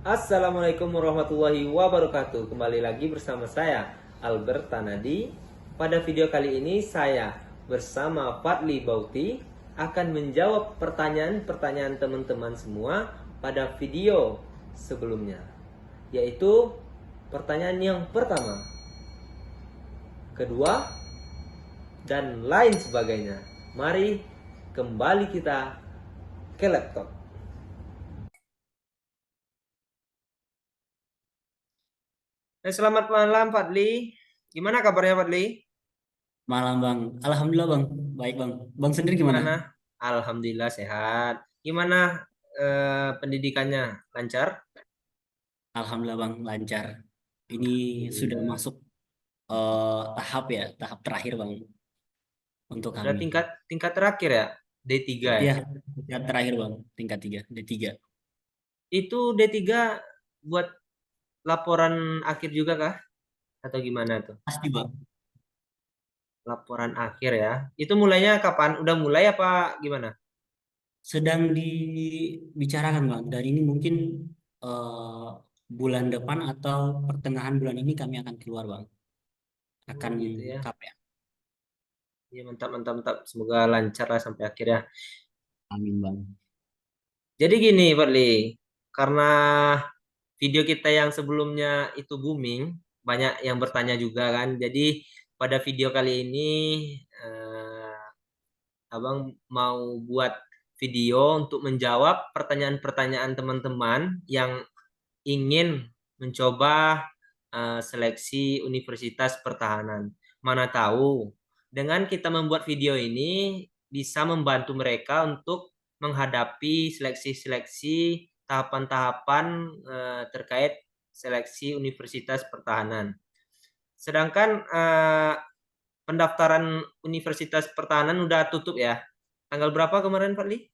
Assalamualaikum warahmatullahi wabarakatuh. Kembali lagi bersama saya Albert Tanadi. Pada video kali ini saya bersama Fadli Bauti akan menjawab pertanyaan-pertanyaan teman-teman semua pada video sebelumnya. Yaitu pertanyaan yang pertama, kedua, dan lain sebagainya. Mari kembali kita ke laptop. Selamat malam Fadli. Gimana kabarnya Fadli? Malam Bang, Alhamdulillah Bang, baik Bang. Bang sendiri gimana? Gimana? Alhamdulillah sehat. Gimana pendidikannya? Lancar? Alhamdulillah Bang, lancar. Ini sudah Alhamdulillah. masuk tahap ya, tahap terakhir Bang untuk Udah kami. tingkat tingkat terakhir ya? D3 ya? Iya, tingkat terakhir Bang, tingkat 3, D3. Itu D3 buat laporan akhir juga kah? Atau gimana tuh? Pasti Bang. Laporan akhir ya. Itu mulainya kapan? Udah mulai apa gimana? Sedang dibicarakan Bang, dan ini mungkin eh, bulan depan atau pertengahan bulan ini kami akan keluar Bang, akan Gitu ya. KPA. Ya mantap mantap mantap. Semoga lancar lah sampai akhir ya. Amin Bang. Jadi gini, Fadli, karena video kita yang sebelumnya itu booming, banyak yang bertanya juga kan. Jadi pada video kali ini Abang mau buat video untuk menjawab pertanyaan-pertanyaan teman-teman yang ingin mencoba seleksi Universitas Pertahanan. Mana tahu dengan kita membuat video ini bisa membantu mereka untuk menghadapi seleksi-seleksi tahapan-tahapan terkait seleksi Universitas Pertahanan. Sedangkan pendaftaran Universitas Pertahanan udah tutup ya. Tanggal berapa kemarin, Pak Li?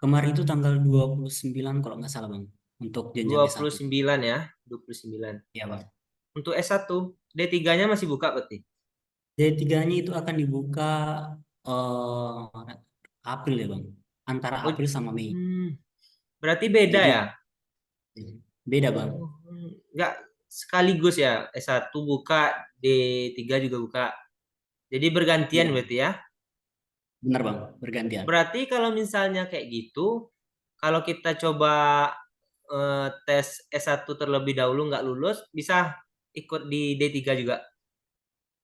Kemarin itu tanggal 29 kalau nggak salah Bang, untuk jenjang Dua puluh S1. sembilan ya, 29. Ya Bang. Untuk S1, D3-nya masih buka berarti? D3-nya itu akan dibuka April ya Bang. Antara Oh, April sama Mei. berarti beda Jadi ya? beda Bang. Oh, nggak sekaligus ya. S1 buka, D3 juga buka. Jadi bergantian Iya, berarti ya. benar Bang, bergantian. Berarti kalau misalnya kayak gitu, kalau kita coba tes S1 terlebih dahulu nggak lulus, bisa ikut di D3 juga.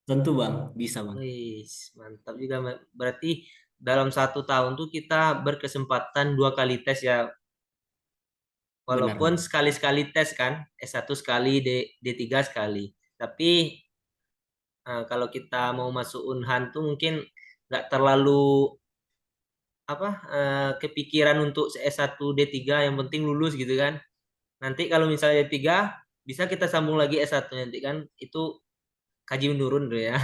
Tentu Bang, bisa Bang. Wih, mantap juga. Berarti dalam 1 tahun tuh kita berkesempatan 2 kali tes ya. Benar Walaupun Bang. sekali-sekali tes kan, S1 sekali, D3 sekali. Tapi kalau kita mau masuk Unhan tuh mungkin nggak terlalu apa kepikiran untuk S1 D3 yang penting lulus gitu kan. Nanti kalau misalnya D3 bisa kita sambung lagi S1 nanti kan itu kaji menurun dulu ya.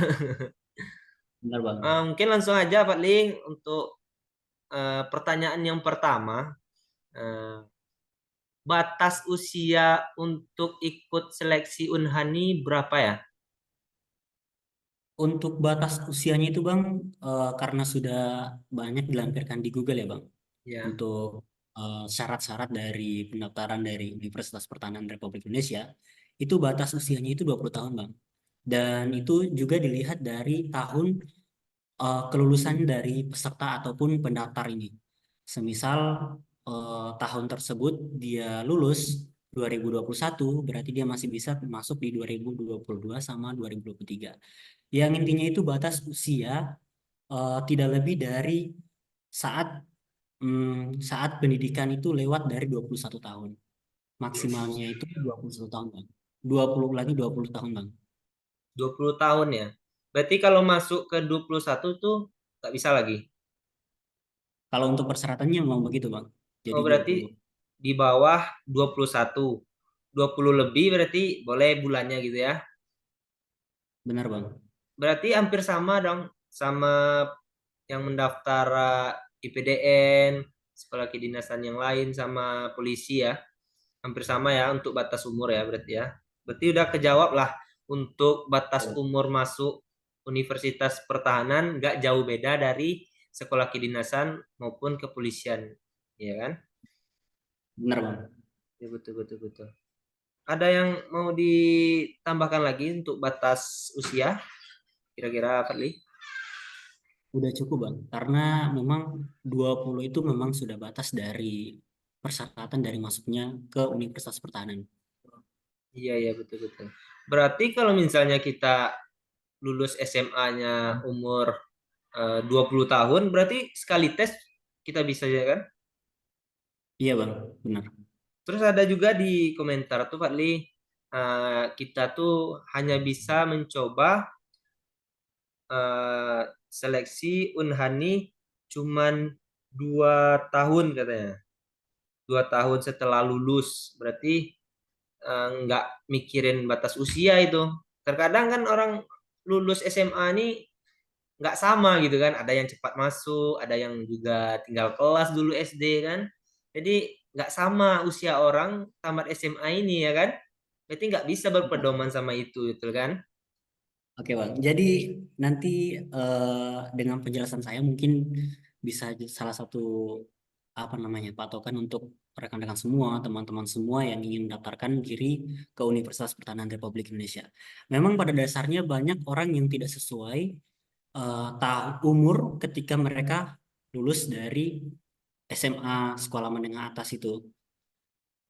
Benar Bang. Mungkin langsung aja Pak Ling untuk pertanyaan yang pertama. Eh, Batas usia untuk ikut seleksi Unhani berapa ya? Untuk batas usianya itu Bang, karena sudah banyak dilampirkan di Google ya Bang, Ya. untuk syarat-syarat dari pendaftaran dari Universitas Pertahanan Republik Indonesia, itu batas usianya itu 20 tahun Bang. Dan itu juga dilihat dari tahun kelulusan dari peserta ataupun pendaftar ini. Semisal tahun tersebut dia lulus 2021, berarti dia masih bisa masuk di 2022 sama 2023. Yang intinya itu batas usia tidak lebih dari saat saat pendidikan itu lewat dari 21 tahun. Maksimalnya itu 21 tahun, Bang. 20 lagi 20 tahun, Bang. 20 tahun ya. Berarti kalau masuk ke 21 tuh nggak bisa lagi. Kalau untuk persyaratannya memang begitu, Bang. Oh, Jadi berarti 20. di bawah 21. 20 lebih berarti boleh bulannya gitu ya. Benar, Bang. Berarti hampir sama dong sama yang mendaftar IPDN, sekolah kedinasan yang lain sama polisi ya. Hampir sama ya untuk batas umur ya berarti ya. Berarti udah kejawab lah untuk batas umur masuk Universitas Pertahanan nggak jauh beda dari sekolah kedinasan maupun kepolisian, ya kan? Benar, Bang. Ya, betul betul betul. Ada yang mau ditambahkan lagi untuk batas usia kira-kira Fadli? Udah cukup Bang, karena memang 20 itu memang sudah batas dari persyaratan dari masuknya ke Universitas Pertahanan. Iya iya betul betul. Berarti kalau misalnya kita lulus SMA-nya umur 20 tahun, berarti sekali tes kita bisa ya kan? Iya Bang, benar. Terus ada juga di komentar tuh Fadli, kita tuh hanya bisa mencoba eh, seleksi Unhani cuman 2 tahun katanya. 2 tahun setelah lulus, berarti nggak mikirin batas usia itu. Terkadang kan orang lulus SMA ini nggak sama gitu kan, ada yang cepat masuk, ada yang juga tinggal kelas dulu SD kan, jadi nggak sama usia orang tamat SMA ini ya kan, berarti nggak bisa berpedoman sama itu gitu kan. Oke Bang, jadi nanti dengan penjelasan saya mungkin bisa salah satu apa namanya patokan untuk rekan-rekan semua, teman-teman semua yang ingin mendaftarkan diri ke Universitas Pertahanan Republik Indonesia. Memang pada dasarnya banyak orang yang tidak sesuai umur ketika mereka lulus dari SMA sekolah menengah atas itu.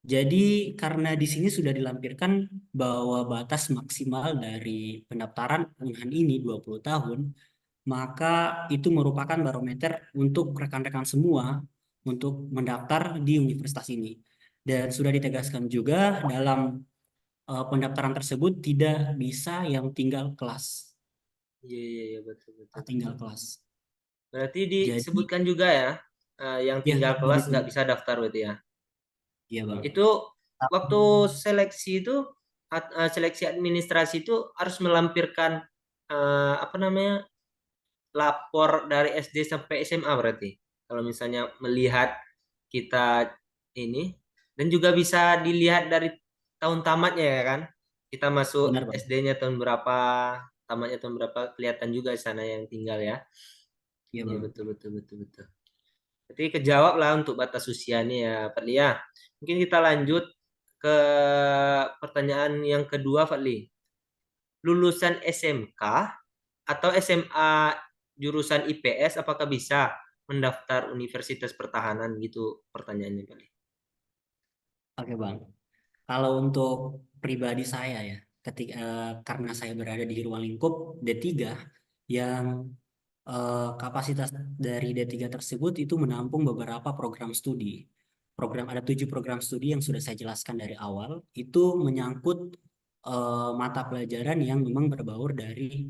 Jadi karena di sini sudah dilampirkan bahwa batas maksimal dari pendaftaran Unhan ini 20 tahun, maka itu merupakan barometer untuk rekan-rekan semua untuk mendaftar di universitas ini. Dan sudah ditegaskan juga dalam pendaftaran tersebut tidak bisa yang tinggal kelas, Iya iya iya betul betul betul. tinggal kelas. Berarti Jadi disebutkan juga ya, yang ya tinggal sudah kelas nggak disebut. bisa daftar berarti ya. Iya Bang. Itu waktu seleksi itu, seleksi administrasi itu harus melampirkan apa namanya, lapor dari SD sampai SMA berarti. Kalau misalnya melihat kita ini, dan juga bisa dilihat dari tahun tamatnya ya kan. Kita masuk Benar Bang. SD-nya tahun berapa, tamatnya tahun berapa, kelihatan juga di sana yang tinggal ya. Iya Iya Bang. betul betul betul betul. Jadi kejawab lah untuk batas usia nih ya, Fadli ya. Mungkin kita lanjut ke pertanyaan yang kedua, Fadli. Lulusan SMK atau SMA jurusan IPS apakah bisa mendaftar Universitas Pertahanan gitu pertanyaannya, Fadli? Oke Bang. Kalau untuk pribadi saya ya, karena saya berada di ruang lingkup D3 yang kapasitas dari D3 tersebut itu menampung beberapa program studi. Ada 7 program studi yang sudah saya jelaskan dari awal, itu menyangkut mata pelajaran yang memang berbaur dari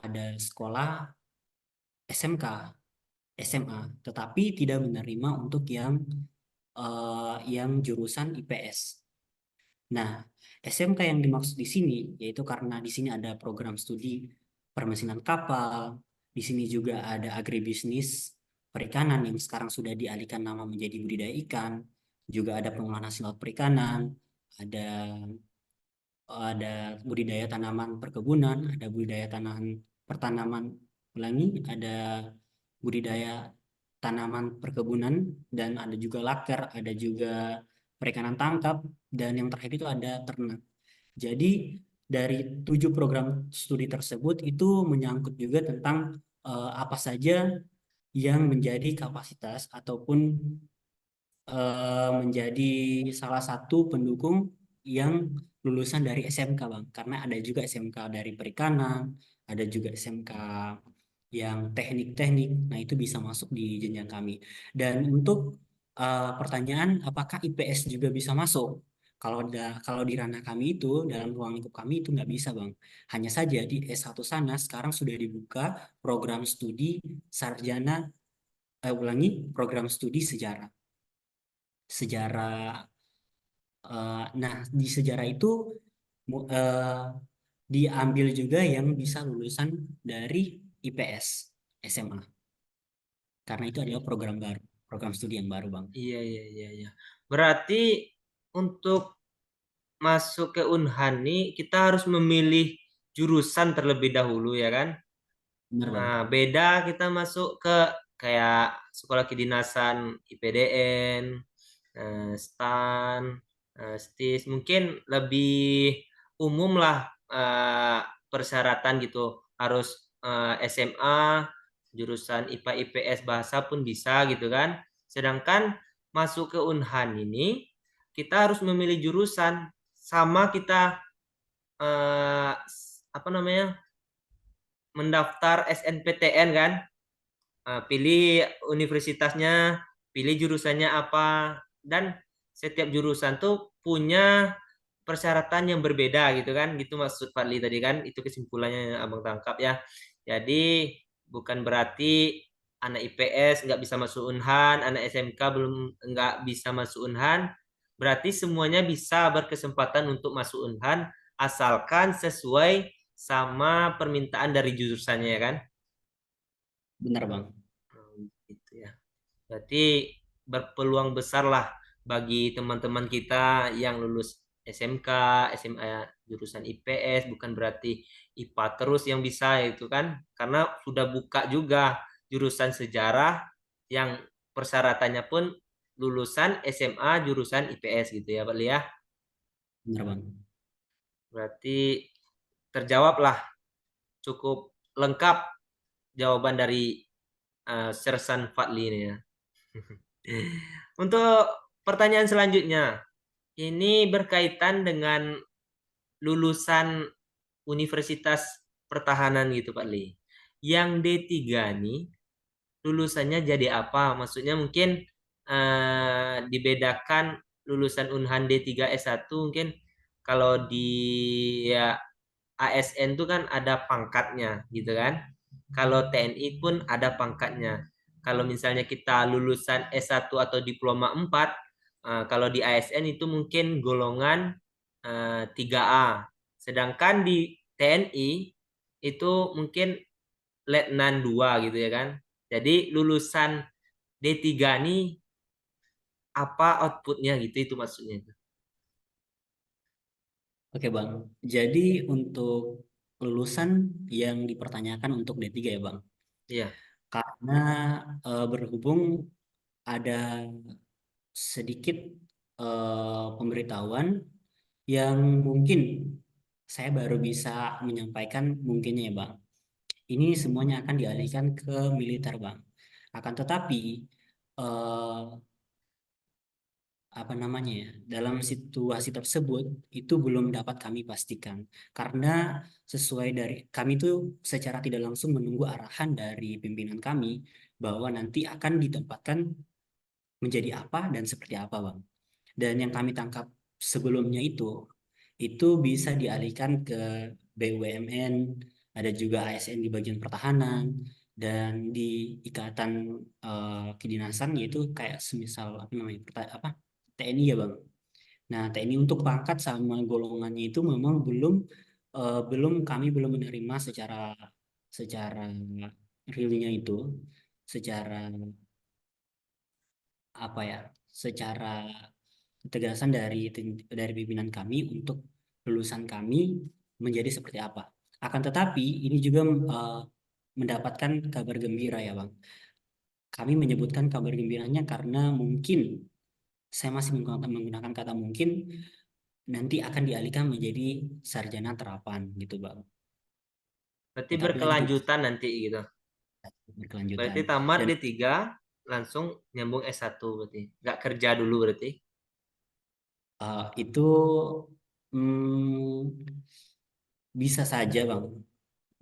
ada sekolah SMK, SMA, tetapi tidak menerima untuk yang jurusan IPS. Nah, SMK yang dimaksud di sini yaitu karena di sini ada program studi permesinan kapal, di sini juga ada agribisnis perikanan yang sekarang sudah dialihkan nama menjadi budidaya ikan, juga ada pengolahan hasil laut perikanan, ada ada budidaya tanaman perkebunan, ada budidaya tanaman pertanaman ulangi, ada budidaya tanaman perkebunan, dan ada juga laker, ada juga perikanan tangkap, dan yang terakhir itu ada ternak. Jadi dari 7 program studi tersebut itu menyangkut juga tentang apa saja yang menjadi kapasitas ataupun menjadi salah satu pendukung yang lulusan dari SMK Bang. Karena ada juga SMK dari perikanan, ada juga SMK yang teknik-teknik. Nah, itu bisa masuk di jenjang kami. Dan untuk pertanyaan apakah IPS juga bisa masuk? Kalau di ranah kami itu, dalam ruang lingkup kami itu nggak bisa, Bang. Hanya saja di S1 sana sekarang sudah dibuka program studi sarjana, program studi sejarah. Sejarah, nah di sejarah itu diambil juga yang bisa lulusan dari IPS SMA. Karena itu adalah program baru, program studi yang baru, Bang. Iya iya iya iya. Berarti untuk masuk ke Unhan nih kita harus memilih jurusan terlebih dahulu ya kan? Benar, Nah, Bang. beda kita masuk ke kayak sekolah kedinasan IPDN, STAN. Stis mungkin lebih umum lah persyaratan gitu. Harus SMA, jurusan IPA IPS bahasa pun bisa gitu kan. Sedangkan masuk ke Unhan ini kita harus memilih jurusan sama kita apa namanya mendaftar SNPTN kan. Pilih universitasnya, pilih jurusannya apa, dan setiap jurusan tuh punya persyaratan yang berbeda gitu kan. Gitu maksud Fadli tadi kan, itu kesimpulannya yang Abang tangkap ya. Jadi bukan berarti anak IPS nggak bisa masuk Unhan, anak SMK belum nggak bisa masuk Unhan. Berarti semuanya bisa berkesempatan untuk masuk Unhan asalkan sesuai sama permintaan dari jurusannya ya kan. Benar Bang. Gitu ya. Berarti berpeluang besar lah bagi teman-teman kita yang lulus SMK, SMA jurusan IPS, bukan berarti IPA terus yang bisa itu kan, karena sudah buka juga jurusan sejarah yang persyaratannya pun lulusan SMA jurusan IPS gitu ya, Pak Lia. Benar Bang. Berarti terjawab lah cukup lengkap jawaban dari Sersan Fadli ini ya. Untuk pertanyaan selanjutnya, ini berkaitan dengan lulusan Universitas Pertahanan gitu Pak Li. Yang D3 nih lulusannya jadi apa? Maksudnya mungkin dibedakan lulusan Unhan D3 S1 mungkin kalau di ya, ASN tuh kan ada pangkatnya gitu kan. Kalau TNI pun ada pangkatnya. Kalau misalnya kita lulusan S1 atau diploma 4, kalau di ASN itu mungkin golongan 3A. Sedangkan di TNI itu mungkin letnan 2 gitu ya kan. Jadi lulusan D3 nih apa outputnya gitu itu maksudnya. Oke Bang. Jadi untuk lulusan yang dipertanyakan untuk D3 ya Bang. Iya. Karena berhubung ada sedikit pemberitahuan yang mungkin saya baru bisa menyampaikan mungkinnya ya Bang. Ini semuanya akan dialihkan ke militer Bang. Akan tetapi eh, apa namanya ya, dalam situasi tersebut itu belum dapat kami pastikan karena sesuai dari kami itu secara tidak langsung menunggu arahan dari pimpinan kami bahwa nanti akan ditempatkan menjadi apa dan seperti apa Bang. Dan yang kami tangkap sebelumnya itu bisa dialihkan ke BUMN, ada juga ASN di bagian pertahanan, dan di ikatan kedinasan yaitu kayak semisal apa namanya apa TNI ya Bang. Nah TNI untuk pangkat sama golongannya itu memang kami belum menerima secara secara realnya itu secara apa ya secara ketegasan dari pimpinan kami untuk lulusan kami menjadi seperti apa. Akan tetapi ini juga mendapatkan kabar gembira ya Bang. Kami menyebutkan kabar gembiranya karena mungkin saya masih menggunakan kata mungkin nanti akan dialihkan menjadi sarjana terapan gitu Bang. Berarti Tetapi lagi tidak berkelanjutan nanti gitu. berkelanjutan Berarti tamat dan D3 langsung nyambung S1 berarti. Nggak kerja dulu berarti. itu hmm, bisa saja Bang.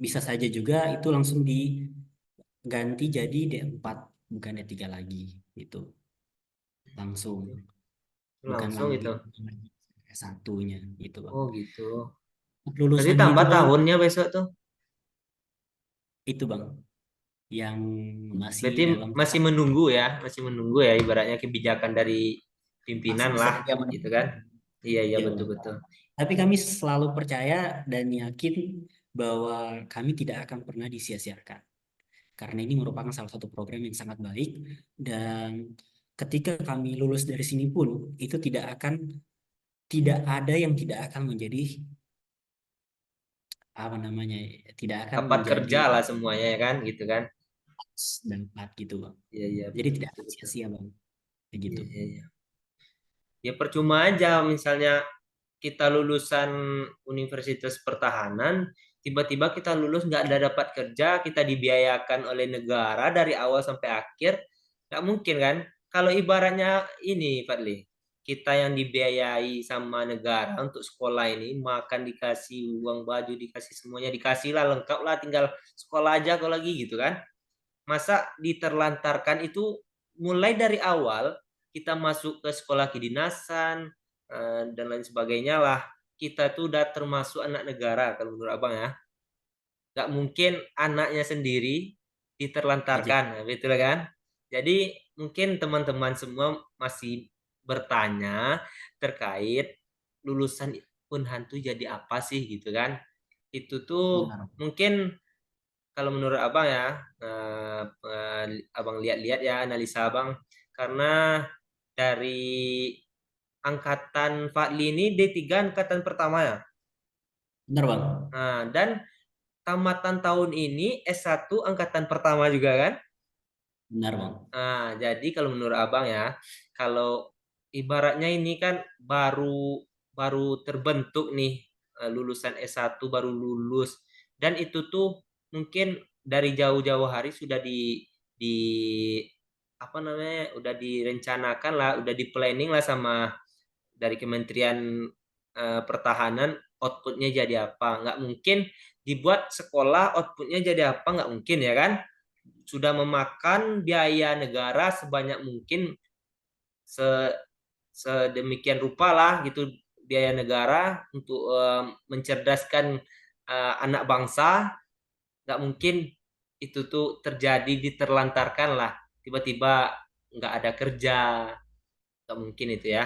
Bisa saja juga itu langsung diganti jadi D4 bukan D3 lagi gitu. Langsung bukan Langsung lagi itu. S1-nya gitu, Bang. Oh gitu. Berarti Lulusannya itu tambah Bang, tahunnya besok tuh. itu Bang yang masih Berarti dalam masih tahap menunggu ya. Masih menunggu ya ibaratnya kebijakan dari masih pimpinan bisa lah. diam Gitu kan. Iya, iya ya, Bang. betul-betul. Tapi kami selalu percaya dan yakin bahwa kami tidak akan pernah disia-siakan. Karena ini merupakan salah satu program yang sangat baik dan ketika kami lulus dari sini pun itu tidak ada yang tidak akan menjadi apa namanya tidak akan Dapat menjadi kerja lah semuanya ya kan. Gitu kan. dampak gitu bang. Iya, iya Jadi tidak betul-betul. akan Betul, betul. sia-sia bang, kayak gitu. Iya, iya, iya. Ya percuma aja misalnya kita lulusan Universitas Pertahanan, tiba-tiba kita lulus nggak ada dapat kerja, kita dibiayakan oleh negara dari awal sampai akhir, nggak mungkin kan? Kalau ibaratnya ini, Fadli, kita yang dibiayai sama negara untuk sekolah ini, makan dikasih, uang baju dikasih, semuanya dikasih lah, lengkap lah, tinggal sekolah aja kalau lagi gitu kan? Masa diterlantarkan itu mulai dari awal kita masuk ke sekolah kedinasan dan lain sebagainya lah. Kita tuh udah termasuk anak negara kalau menurut abang ya. Gak mungkin anaknya sendiri Aja. diterlantarkan, nah, betul kan? Jadi mungkin teman-teman semua masih bertanya terkait lulusan Unhan tuh jadi apa sih gitu kan? Itu tuh Benar. mungkin kalau menurut abang ya, abang lihat-lihat ya analisa abang, karena dari angkatan Fadli ini D3 angkatan pertama ya. Benar bang. Nah, dan tamatan tahun ini S1 angkatan pertama juga kan. Benar bang. Nah, jadi kalau menurut abang ya, kalau ibaratnya ini kan baru baru terbentuk nih, lulusan S1 baru lulus, dan itu tuh mungkin dari jauh-jauh hari sudah di apa namanya, udah direncanakan lah, udah di planning lah sama dari Kementerian Pertahanan, outputnya jadi apa. Nggak mungkin dibuat sekolah outputnya jadi apa, nggak mungkin ya kan. Sudah memakan biaya negara sebanyak mungkin, se sedemikian rupa lah gitu, biaya negara untuk mencerdaskan anak bangsa. Nggak mungkin itu tuh terjadi, diterlantarkan lah tiba-tiba nggak ada kerja, nggak mungkin itu ya.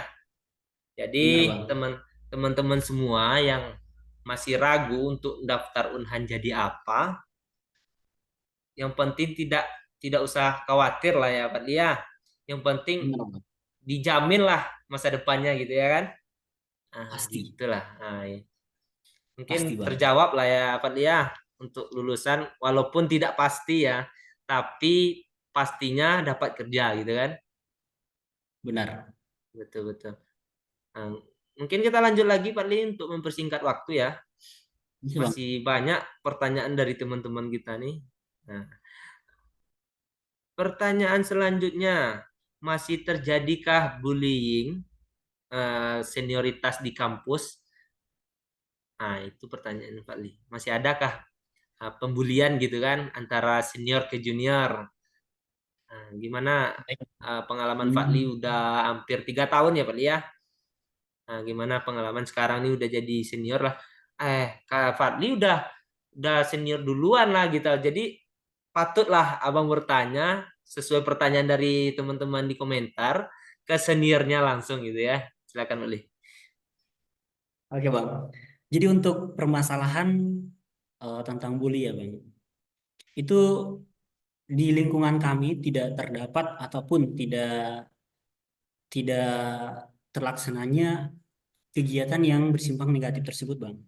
Jadi Benar bang. teman-teman semua yang masih ragu untuk daftar Unhan jadi apa, yang penting tidak tidak usah khawatir lah ya Pak Lia. Yang penting Benar bang. dijamin lah masa depannya gitu ya kan. Ah, Pasti. gitulah. Nah, ya. Mungkin Pasti bang. terjawab lah ya Pak Lia untuk lulusan, walaupun tidak pasti ya, tapi pastinya dapat kerja gitu kan. Benar. Betul betul. Nah, mungkin kita lanjut lagi Pak Li untuk mempersingkat waktu ya. Bisa bang. Masih banyak pertanyaan dari teman-teman kita nih. Nah, pertanyaan selanjutnya, masih terjadikah bullying senioritas di kampus? Nah, itu pertanyaan Pak Li. Masih adakah pembulian gitu kan antara senior ke junior? Nah, gimana Baik. pengalaman Pak Li Hmm. udah hampir 3 tahun ya Pak Li ya? Nah, gimana pengalaman sekarang nih udah jadi senior lah. Kak Fadli udah senior duluan lah gitu. Jadi patutlah Abang bertanya sesuai pertanyaan dari teman-teman di komentar ke seniornya langsung gitu ya. Silakan Uli. Oke bang. Jadi untuk permasalahan tentang bully ya bang. Itu di lingkungan kami tidak terdapat ataupun tidak tidak terlaksananya kegiatan yang bersimpang negatif tersebut, Bang.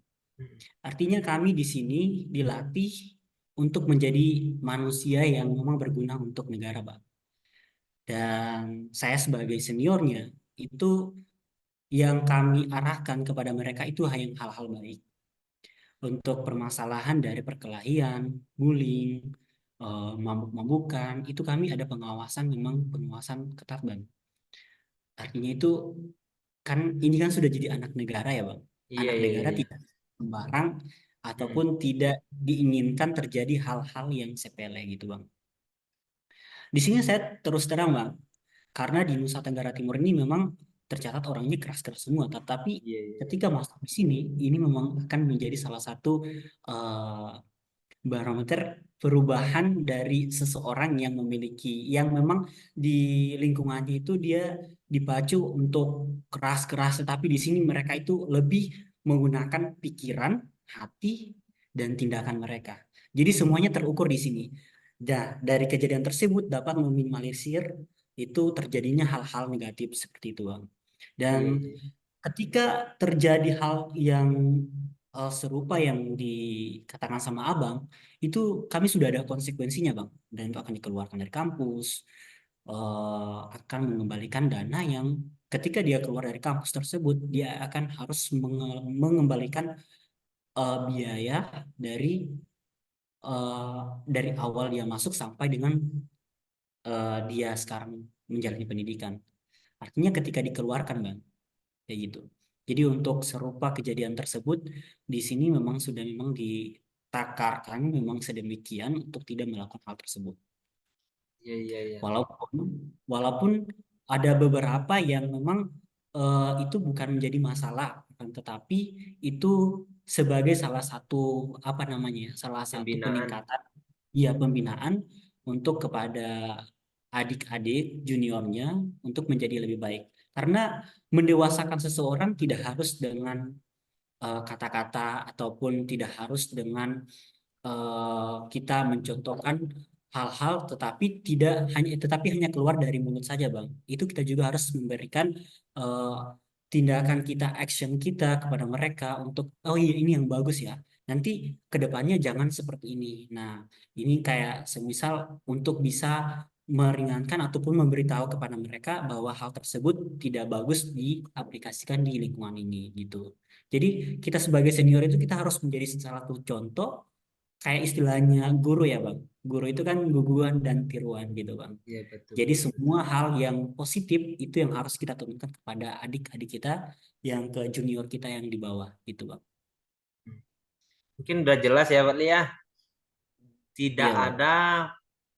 Artinya kami di sini dilatih untuk menjadi manusia yang memang berguna untuk negara, Bang. Dan saya sebagai seniornya itu yang kami arahkan kepada mereka itu hanya hal-hal baik. Untuk permasalahan dari perkelahian, bullying, mabuk-mabukan, itu kami ada pengawasan, memang pengawasan ketat, Bang. Artinya itu kan ini kan sudah jadi anak negara ya Bang. Iya, Anak iya, iya, negara iya. tidak sembarang Mm-mm. ataupun tidak diinginkan terjadi hal-hal yang sepele gitu Bang. Di sini saya terus terang Bang, karena di Nusa Tenggara Timur ini memang tercatat orangnya keras-keras semua, tetapi Iya, iya, iya. ketika masuk di sini ini memang akan menjadi salah satu eh, barometer perubahan dari seseorang yang memiliki yang memang di lingkungannya itu dia dipacu untuk keras-keras tetapi di sini mereka itu lebih menggunakan pikiran, hati dan tindakan mereka. Jadi semuanya terukur di sini. Dan dari kejadian tersebut dapat meminimalisir itu terjadinya hal-hal negatif seperti itu, Bang. Dan Iya, iya. ketika terjadi hal yang serupa yang dikatakan sama Abang, itu kami sudah ada konsekuensinya, Bang. Dan itu akan dikeluarkan dari kampus, akan mengembalikan dana yang ketika dia keluar dari kampus tersebut, dia akan harus mengembalikan biaya dari eh, dari awal dia masuk sampai dengan dia sekarang menjalani pendidikan. Artinya ketika dikeluarkan, Bang, kayak gitu. Jadi untuk serupa kejadian tersebut di sini memang sudah memang ditakarkan memang sedemikian untuk tidak melakukan hal tersebut. Iya, iya, iya. Walaupun walaupun ada beberapa yang memang itu bukan menjadi masalah, akan tetapi itu sebagai salah satu apa namanya, ya, salah satu Pembinaan. peningkatan ya pembinaan untuk kepada adik-adik juniornya untuk menjadi lebih baik. Karena mendewasakan seseorang tidak harus dengan kata-kata ataupun tidak harus dengan kita mencontohkan hal-hal tetapi hanya keluar dari mulut saja, Bang. Itu kita juga harus memberikan eh, tindakan kita, action kita kepada mereka untuk oh iya ini yang bagus ya. Nanti kedepannya jangan seperti ini. Nah, ini kayak semisal untuk bisa meringankan ataupun memberitahu kepada mereka bahwa hal tersebut tidak bagus diaplikasikan di lingkungan ini gitu. Jadi kita sebagai senior itu kita harus menjadi salah satu contoh kayak istilahnya guru ya Bang. Guru itu kan guguan dan tiruan gitu Bang. Iya, betul, Jadi betul. semua hal yang positif itu yang harus kita turunkan kepada adik-adik kita yang ke junior kita yang di bawah gitu Bang. Hmm. Mungkin udah jelas ya, Pak Lia. Tidak Iya Bang. ada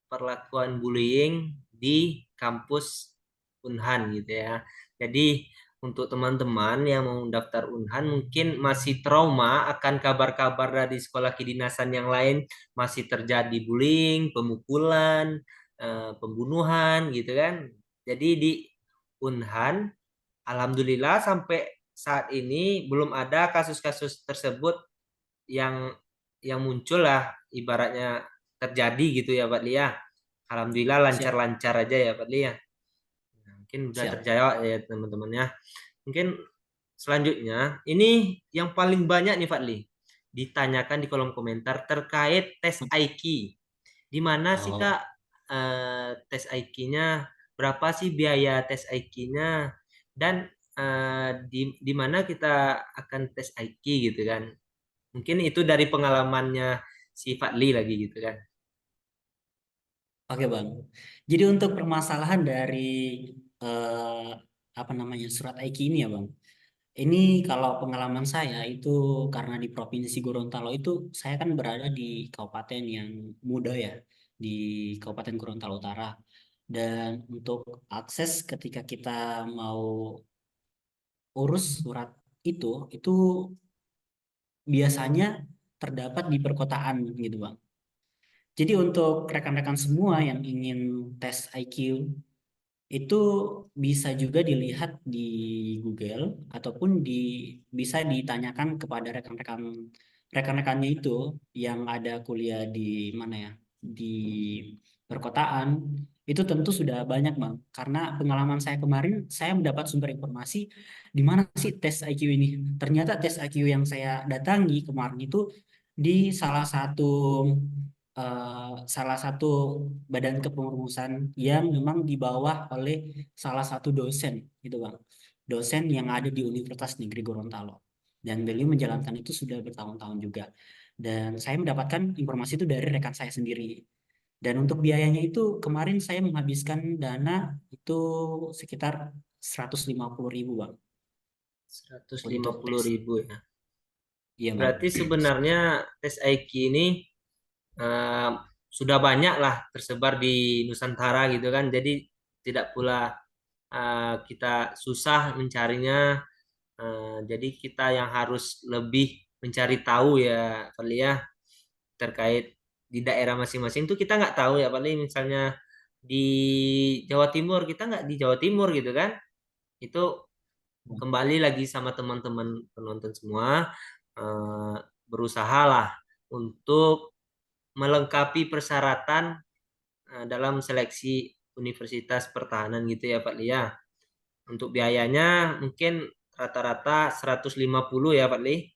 perlakuan bullying di kampus Unhan gitu ya. Jadi untuk teman-teman yang mau daftar Unhan mungkin masih trauma akan kabar-kabar dari sekolah kedinasan yang lain masih terjadi bullying, pemukulan, pembunuhan gitu kan. Jadi di Unhan alhamdulillah sampai saat ini belum ada kasus-kasus tersebut yang muncul lah ibaratnya terjadi gitu ya Pak Lia. Alhamdulillah Siap, lancar-lancar aja ya Pak Lia. Nah, mungkin udah siap. terjawab ya teman-teman ya. Mungkin selanjutnya ini yang paling banyak nih Pak Li ditanyakan di kolom komentar terkait tes IQ. Di mana sih Oh, Kak tes IQ-nya? Berapa sih biaya tes IQ-nya? Dan di mana kita akan tes IQ gitu kan? Mungkin itu dari pengalamannya si Fadli lagi gitu kan. oke Bang. Jadi untuk permasalahan dari eh, apa namanya surat IQ ini ya Bang. Ini kalau pengalaman saya itu karena di Provinsi Gorontalo itu saya kan berada di kabupaten yang muda ya, di Kabupaten Gorontalo Utara. Dan untuk akses ketika kita mau urus surat itu biasanya terdapat di perkotaan gitu Bang. Jadi untuk rekan-rekan semua yang ingin tes IQ itu bisa juga dilihat di Google ataupun bisa ditanyakan kepada rekan-rekannya itu yang ada kuliah di mana ya di perkotaan itu tentu sudah banyak Bang karena pengalaman saya kemarin saya mendapat sumber informasi di mana sih tes IQ ini ternyata tes IQ yang saya datangi kemarin itu di salah satu badan kepengurusan yang memang di bawah oleh salah satu dosen gitu Bang. Dosen yang ada di Universitas Negeri Gorontalo. Dan beliau menjalankan itu sudah bertahun-tahun juga. Dan saya mendapatkan informasi itu dari rekan saya sendiri. Dan untuk biayanya itu kemarin saya menghabiskan dana itu sekitar 150.000 Bang 150 untuk tes. ribu ya. Iya Bang. Berarti sebenarnya tes IQ ini eh, sudah banyak lah tersebar di Nusantara gitu kan. Jadi tidak pula kita susah mencarinya. Jadi kita yang harus lebih mencari tahu ya, Fadli ya, terkait di daerah masing-masing tuh kita nggak tahu ya, paling misalnya di Jawa Timur kita nggak di Jawa Timur gitu kan. Itu kembali lagi sama teman-teman penonton semua eh, berusaha lah untuk melengkapi persyaratan dalam seleksi Universitas Pertahanan gitu ya Pak Lia. Untuk biayanya mungkin rata-rata 150 ya Pak Li,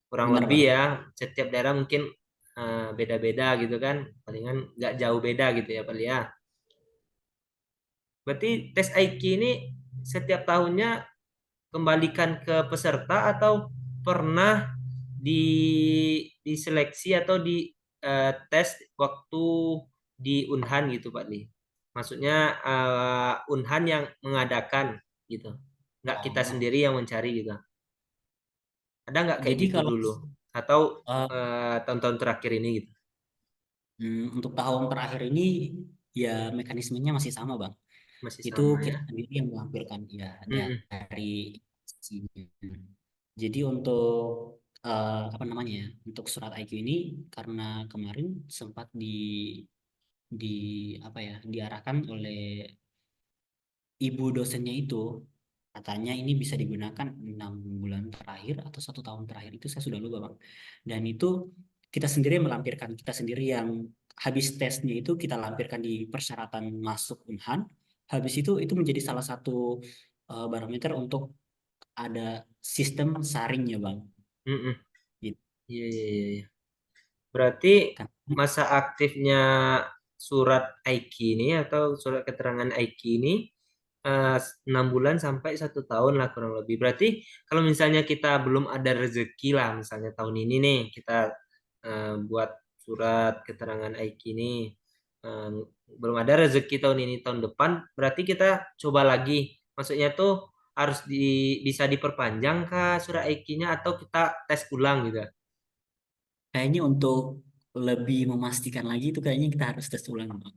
kurang Benar lebih Bang. ya. Setiap daerah mungkin beda-beda gitu kan, palingan nggak jauh beda gitu ya Pak Li ya. Berarti tes IQ ini setiap tahunnya kembalikan ke peserta atau pernah di diseleksi atau di tes waktu di Unhan gitu Pak Li. Maksudnya Unhan yang mengadakan gitu. Nggak kita Oh, sendiri yang mencari gitu. Ada nggak kayak jadi gitu kalau dulu? Atau eh, tahun-tahun terakhir ini gitu? untuk tahun terakhir ini ya mekanismenya masih sama, Bang. Masih Itu sama ya? kita sendiri yang melampirkan ya Mm-mm. dari sini. Jadi untuk apa namanya ya, untuk surat IQ ini karena kemarin sempat di apa ya diarahkan oleh ibu dosennya itu, katanya ini bisa digunakan 6 bulan terakhir atau 1 tahun terakhir, itu saya sudah lupa bang. Dan itu kita sendiri yang melampirkan, kita sendiri yang habis tesnya itu kita lampirkan di persyaratan masuk Unhan. Habis itu menjadi salah satu barometer untuk ada sistem saringnya bang. Mm-mm. Gitu. Iya, iya, iya, iya. Berarti Karena masa aktifnya surat IQ ini atau surat keterangan IQ ini 6 bulan sampai 1 tahun lah kurang lebih. Berarti kalau misalnya kita belum ada rezeki lah, misalnya tahun ini nih kita buat surat keterangan IQ ini eh, belum ada rezeki tahun ini tahun depan, berarti kita coba lagi. Maksudnya tuh harus bisa diperpanjang kah surat IQ-nya atau kita tes ulang gitu? kayaknya untuk lebih memastikan lagi itu kayaknya kita harus tes ulang bang.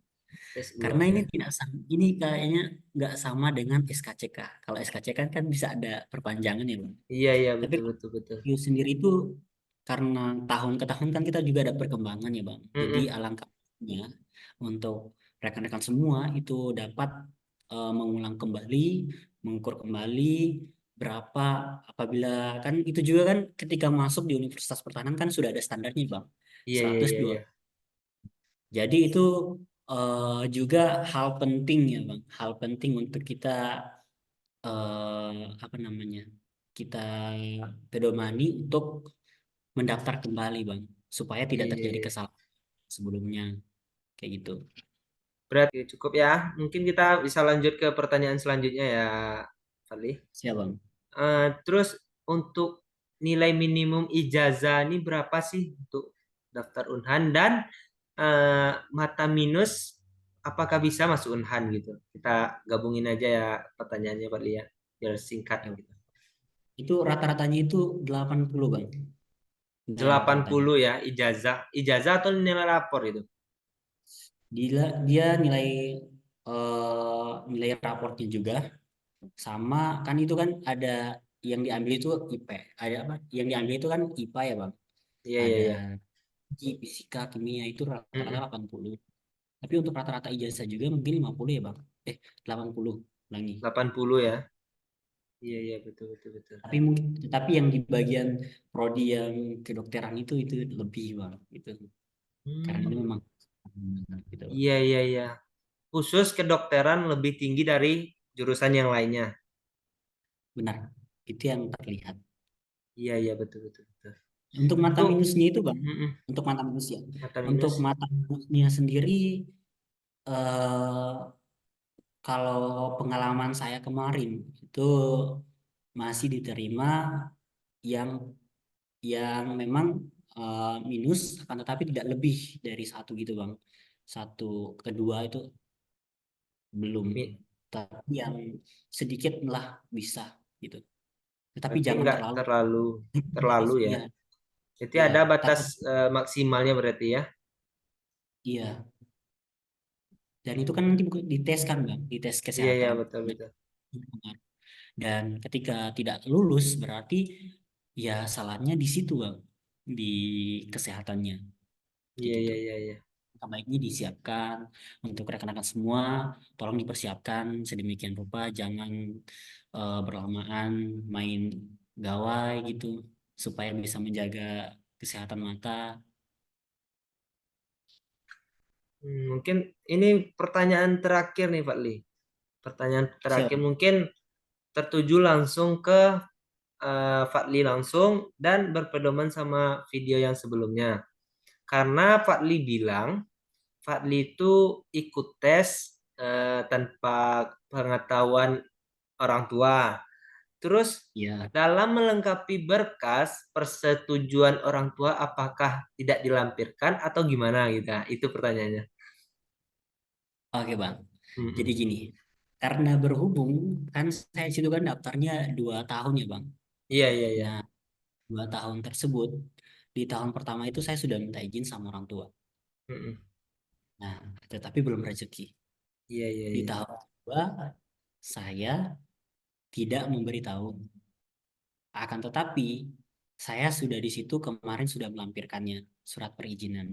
Tes Karena ulang ini ya. tidak sama, ini kayaknya nggak sama dengan SKCK. Kalau SKCK kan bisa ada perpanjangan ya, Bang. Iya, iya, Tapi betul, kalau betul, betul. Q sendiri itu karena tahun ke tahun kan kita juga ada perkembangan ya, Bang. Jadi Mm-mm. alangkahnya untuk rekan-rekan semua itu dapat mengulang kembali, mengukur kembali berapa apabila kan itu juga kan ketika masuk di Universitas Pertahanan kan sudah ada standarnya, Bang. Iya, iya, seratus iya, dua iya. Jadi itu juga hal penting ya Bang, hal penting untuk kita apa namanya, kita pedomani untuk mendaftar kembali Bang, supaya Iya, tidak iya, terjadi iya. kesalahan sebelumnya kayak gitu. Berarti cukup ya. Mungkin kita bisa lanjut ke pertanyaan selanjutnya ya, Fadli. Siap Bang. Terus untuk nilai minimum ijazah ini berapa sih untuk daftar Unhan dan mata minus apakah bisa masuk Unhan gitu? Kita gabungin aja ya pertanyaannya Fadli ya, biar singkat Ya, Bang. gitu. Itu rata-ratanya itu 80 Bang, nilai Delapan rata-ratanya. puluh ya ijazah. Ijazah atau nilai rapor itu? Dia nilai nilai raportnya juga sama, kan itu kan ada yang diambil itu IP, ada apa? Yang diambil itu kan IPA ya Bang. Iya, iya, Ada iya. uji fisika, kimia itu rata-rata Mm-mm. 80. Tapi untuk rata-rata ijazah juga mungkin 50 ya, Bang. 80 lagi. 80 ya. Iya, iya, betul, betul, betul. Tapi mungkin tapi yang di bagian prodi yang kedokteran itu lebih, Bang, gitu. Karena ini Hmm, memang gitu, Bang. iya, iya, iya. Khusus kedokteran lebih tinggi dari jurusan yang lainnya. Benar. Itu yang terlihat. Iya, iya, betul, betul, betul. Untuk mata Itu minusnya itu, Bang. mm-mm, Untuk mata minusnya. mata Untuk minus. mata minusnya sendiri eh kalau pengalaman saya kemarin itu masih diterima yang memang minus akan tetapi tidak lebih dari satu gitu bang, satu kedua itu belum, Mi- tapi yang sedikit lah bisa gitu, tetapi Berarti jangan nggak terlalu terlalu terlalu ya. iya Jadi iya ada batas takut maksimalnya berarti ya. iya. Dan itu kan nanti dites kan bang, dites Iya, iya, kesehatan. betul, betul. Dan ketika tidak lulus berarti ya salahnya di situ bang, di kesehatannya kayak Iya, gitu. iya, iya, iya. Langkah baiknya disiapkan untuk rekan-rekan semua, tolong dipersiapkan sedemikian rupa, jangan berlamaan main gawai gitu, supaya bisa menjaga kesehatan mata. Mungkin ini pertanyaan terakhir nih Pak Li. Pertanyaan terakhir Siap. mungkin tertuju langsung ke Fadli langsung dan berpedoman sama video yang sebelumnya. Karena Fadli bilang Fadli itu ikut tes tanpa pengetahuan orang tua. Terus Ya, dalam melengkapi berkas persetujuan orang tua apakah tidak dilampirkan atau gimana gitu? Nah, itu pertanyaannya. oke Bang. Jadi Mm-mm. gini, karena berhubung kan saya situ kan daftarnya 2 tahun ya Bang. Iya, iya, iya. Nah, 2 tahun tersebut, di tahun pertama itu saya sudah minta izin sama orang tua. Mm-mm. Nah, tetapi belum rezeki. Iya, iya, Di iya. tahun kedua, saya tidak memberitahu. Akan tetapi, saya sudah di situ kemarin sudah melampirkannya, surat perizinan.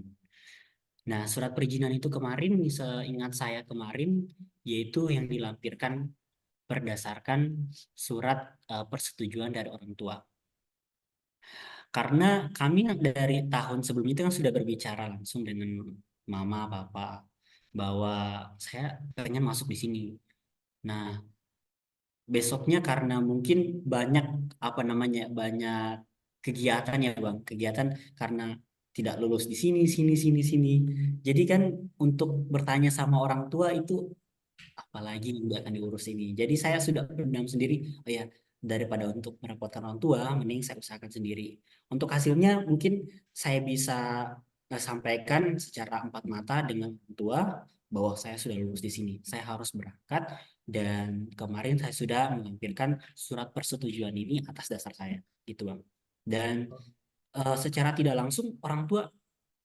Nah, surat perizinan itu kemarin, seingat saya kemarin, yaitu yang dilampirkan berdasarkan surat persetujuan dari orang tua. Karena kami dari tahun sebelumnya itu kan sudah berbicara langsung dengan mama, papa, bahwa saya pengen masuk di sini. Nah, besoknya karena mungkin banyak apa namanya banyak kegiatan ya Bang, kegiatan karena tidak lulus di sini, sini, sini, sini. Jadi kan untuk bertanya sama orang tua itu apalagi yang udah akan diurus ini. Jadi saya sudah pendam sendiri, oh ya daripada untuk merepotkan orang tua, mending saya usahakan sendiri. Untuk hasilnya mungkin saya bisa sampaikan secara empat mata dengan orang tua bahwa saya sudah lulus di sini. Saya harus berangkat dan kemarin saya sudah melampirkan surat persetujuan ini atas dasar saya, gitu Bang. Dan secara tidak langsung orang tua,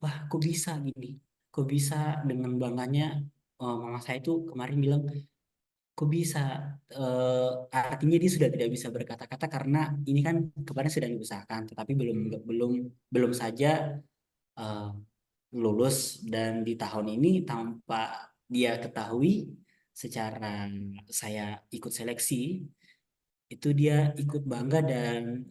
wah kok bisa gini? Kok bisa dengan bangganya mama saya itu kemarin bilang kok bisa artinya dia sudah tidak bisa berkata-kata karena ini kan kemarin sedang diusahakan tetapi belum Mm. belum belum saja eh, lulus dan di tahun ini tanpa dia ketahui secara saya ikut seleksi itu dia ikut bangga dan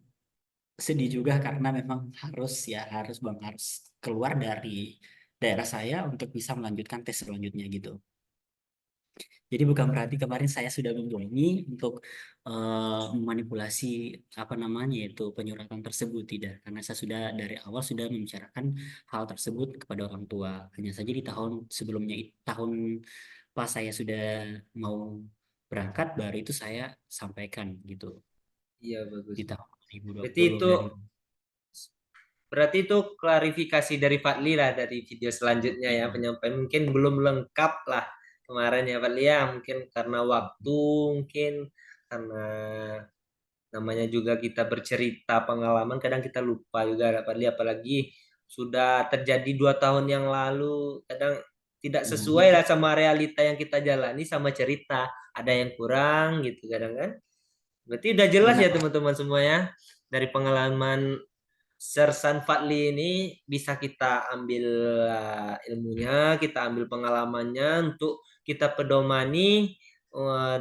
sedih juga karena memang harus ya harus bang harus keluar dari daerah saya untuk bisa melanjutkan tes selanjutnya gitu. Jadi bukan berarti kemarin saya sudah membohongi untuk memanipulasi apa namanya itu penyuratan tersebut tidak, karena saya sudah dari awal sudah membicarakan hal tersebut kepada orang tua. Hanya saja di tahun sebelumnya, tahun pas saya sudah mau berangkat baru itu saya sampaikan gitu Iya, bagus. di tahun dua ribu dua Berarti puluh itu dan berarti itu klarifikasi dari Fadli lah dari video selanjutnya ya, penyampaian mungkin belum lengkap lah kemarin ya Fadli ya, mungkin karena waktu, mungkin karena namanya juga kita bercerita pengalaman kadang kita lupa juga dapat lihat apalagi sudah terjadi 2 tahun yang lalu kadang tidak sesuai lah sama realita yang kita jalani sama cerita ada yang kurang gitu kadang kan berarti udah jelas ya benar. teman-teman semuanya dari pengalaman Sersan Fadli ini bisa kita ambil ilmunya, kita ambil pengalamannya untuk kita pedomani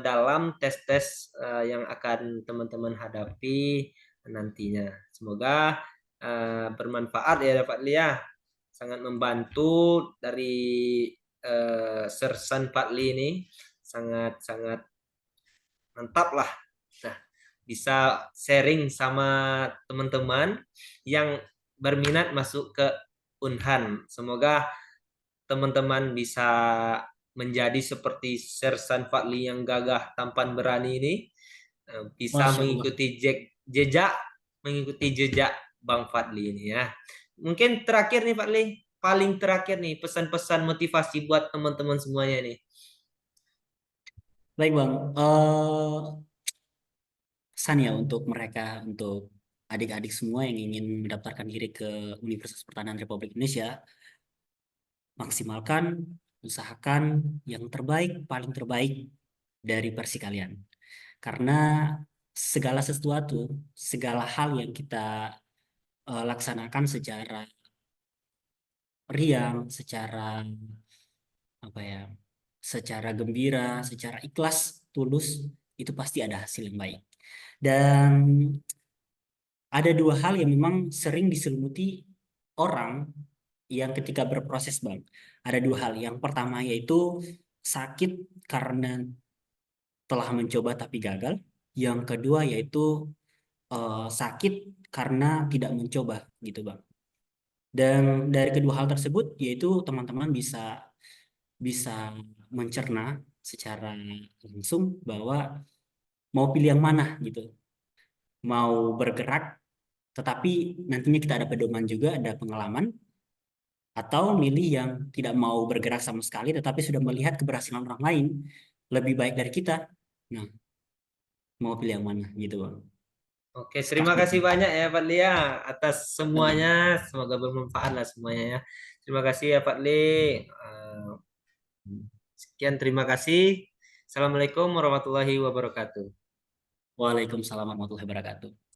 dalam tes-tes yang akan teman-teman hadapi nantinya. Semoga bermanfaat ya Fadli ya. Sangat membantu dari Sersan Fadli ini sangat-sangat mantap lah. Nah, bisa sharing sama teman-teman yang berminat masuk ke Unhan. Semoga teman-teman bisa menjadi seperti Sersan Fadli yang gagah tampan berani ini, bisa Masya Allah. mengikuti jejak mengikuti jejak Bang Fadli ini ya. Mungkin terakhir nih Fadli, paling terakhir nih pesan-pesan motivasi buat teman-teman semuanya nih. Baik Bang, pesan ya untuk mereka, untuk adik-adik semua yang ingin mendaftarkan diri ke Universitas Pertanian Republik Indonesia, maksimalkan, usahakan yang terbaik, paling terbaik dari versi kalian. Karena segala sesuatu, segala hal yang kita laksanakan secara riang, secara apa ya, secara gembira, secara ikhlas, tulus, itu pasti ada hasil yang baik. Dan ada dua hal yang memang sering diselimuti orang yang ketika berproses, Bang. Ada dua hal. Yang pertama yaitu sakit karena telah mencoba tapi gagal. Yang kedua yaitu sakit karena tidak mencoba, gitu, Bang. Dan dari kedua hal tersebut yaitu teman-teman bisa bisa mencerna secara langsung bahwa mau pilih yang mana gitu. Mau bergerak, tetapi nantinya kita ada pedoman juga, ada pengalaman, atau milih yang tidak mau bergerak sama sekali, tetapi sudah melihat keberhasilan orang lain lebih baik dari kita. Nah, mau pilih yang mana gitu, Bang. Oke, terima Seperti itu. kasih banyak ya Pak Lia atas semuanya. Sama. Semoga bermanfaat lah semuanya ya. Terima kasih ya Pak Li. Eh, Sekian terima kasih. Assalamualaikum warahmatullahi wabarakatuh. Waalaikumsalam warahmatullahi wabarakatuh.